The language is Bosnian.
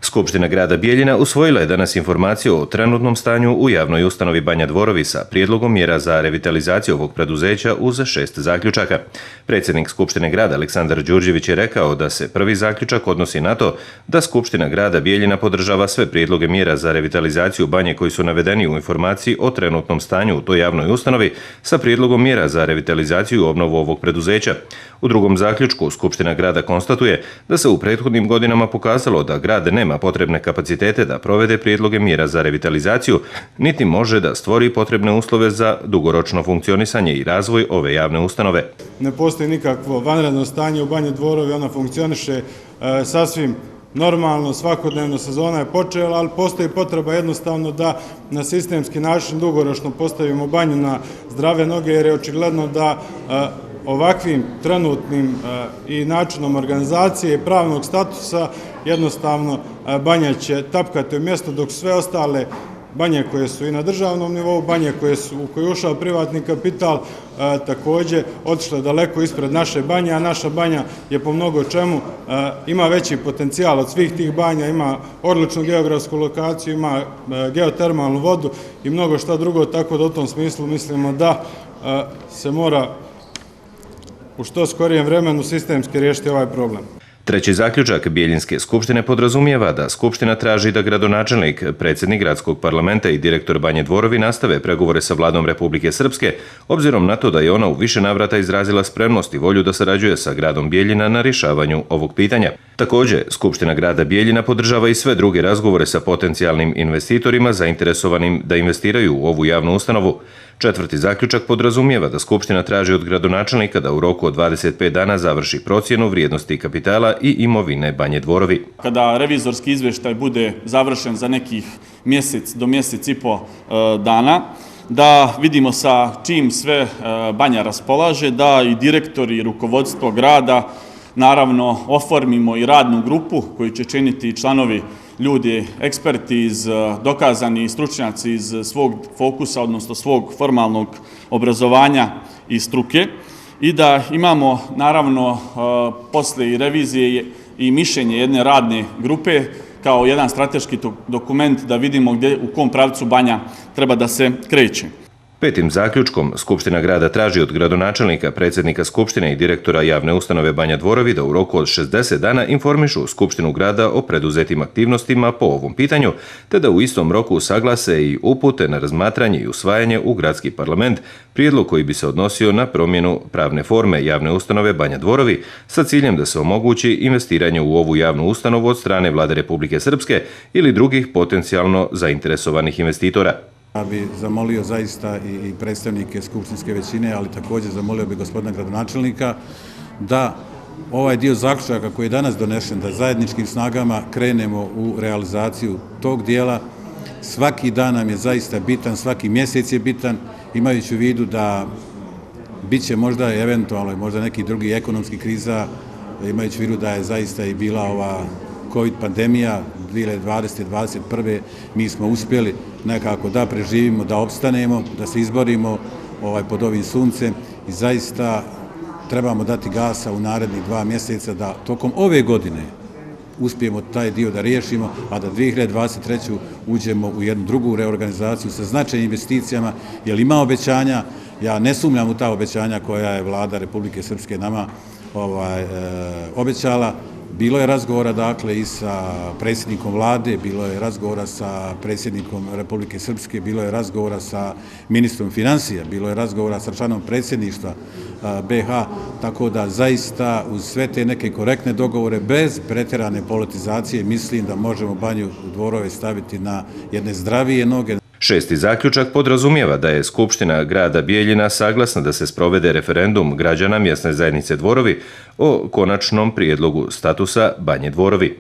Skupština grada Bijeljina usvojila je danas informaciju o trenutnom stanju u javnoj ustanovi Banja Dvorovi sa prijedlogom mjera za revitalizaciju ovog preduzeća uz 6 zaključaka. Predsjednik Skupštine grada Aleksandar Đurđević je rekao da se prvi zaključak odnosi na to da Skupština grada Bijeljina podržava sve prijedloge mjera za revitalizaciju Banje koji su navedeni u informaciji o trenutnom stanju u toj javnoj ustanovi sa prijedlogom mjera za revitalizaciju i obnovu ovog preduzeća. U drugom zaključku Skupština grada konstatuje da se u prethodnim godinama pokazalo da grad nema potrebne kapacitete da provede prijedloge mjera za revitalizaciju, niti može da stvori potrebne uslove za dugoročno funkcionisanje i razvoj ove javne ustanove. Ne postoji nikakvo vanredno stanje u Banji Dvorovi, ona funkcioniše sasvim normalno, svakodnevno, sezona je počela, ali postoji potreba jednostavno da na sistemski način dugoročno postavimo Banju na zdrave noge, jer je očigledno da ovakvim trenutnim i načinom organizacije i pravnog statusa jednostavno Banja će tapkati u mjestu, dok sve ostale banje koje su i na državnom nivou, banje u koje je ušao privatni kapital, također otišle daleko ispred naše banje, a naša Banja je po mnogo čemu ima veći potencijal od svih tih banja, ima odličnu geografsku lokaciju, ima geotermalnu vodu i mnogo šta drugo, tako da u tom smislu mislimo da se mora u što skorijem vremenu sistemski riješiti ovaj problem. Treći zaključak Bijeljinske skupštine podrazumijeva da Skupština traži da gradonačelnik, predsjednik gradskog parlamenta i direktor Banje Dvorovi nastave pregovore sa vladom Republike Srpske, obzirom na to da je ona u više navrata izrazila spremnost i volju da sarađuje sa gradom Bijeljina na rješavanju ovog pitanja. Također, Skupština grada Bijeljina podržava i sve druge razgovore sa potencijalnim investitorima zainteresovanim da investiraju u ovu javnu ustanovu. Četvrti zaključak podrazumijeva da Skupština traži od gradonačelnika da u roku od 25 dana završi procjenu vrijednosti kapitala i imovine Banje Dvorovi. Kada revizorski izvještaj bude završen za nekih mjesec do mjesec i po dana, da vidimo sa čim sve Banja raspolaže, da i direktori i rukovodstvo grada naravno oformimo i radnu grupu koju će činiti članovi ljudi, eksperti, dokazani stručnjaci iz svog fokusa, odnosno svog formalnog obrazovanja i struke, i da imamo naravno posle i revizije i mišljenje jedne radne grupe kao jedan strateški dokument da vidimo u kom pravcu Banja treba da se kreće. Petim zaključkom Skupština grada traži od gradonačelnika, predsjednika Skupštine i direktora javne ustanove Banja Dvorovi da u roku od 60 dana informišu Skupštinu grada o preduzetim aktivnostima po ovom pitanju, te da u istom roku usaglase i upute na razmatranje i usvajanje u gradski parlament prijedlog koji bi se odnosio na promjenu pravne forme javne ustanove Banja Dvorovi sa ciljem da se omogući investiranje u ovu javnu ustanovu od strane Vlade Republike Srpske ili drugih potencijalno zainteresovanih investitora. Ja bih zamolio zaista i predstavnike skupštinske većine, ali također zamolio bih gospodina gradonačelnika da ovaj dio zaključaka koji je danas donešen, da zajedničkim snagama krenemo u realizaciju tog dijela. Svaki dan nam je zaista bitan, svaki mjesec je bitan, imajući u vidu da bit će možda eventualno možda neki drugi ekonomski kriza, imajući u vidu da je zaista i bila ova COVID pandemija 2020-2021. Mi smo uspjeli nekako da preživimo, da opstanemo, da se izborimo pod ovim suncem i zaista trebamo dati gasa u narednih 2 mjeseca da tokom ove godine uspijemo taj dio da riješimo, a da 2023. uđemo u jednu drugu reorganizaciju sa značajnim investicijama, jer ima obećanja, ja ne sumnjam u ta obećanja koja je Vlada Republike Srpske nama obećala. Bilo je razgovora dakle i sa predsjednikom vlade, bilo je razgovora sa predsjednikom Republike Srpske, bilo je razgovora sa ministrom financija, bilo je razgovora sa članom predsjedništva BiH, tako da zaista uz sve te neke korektne dogovore bez pretjerane politizacije mislim da možemo Banju Dvorove staviti na jedne zdravije noge. Šesti zaključak podrazumijeva da je Skupština grada Bijeljina saglasna da se sprovede referendum građana mjesne zajednice Dvorovi o konačnom prijedlogu statusa Banje Dvorovi.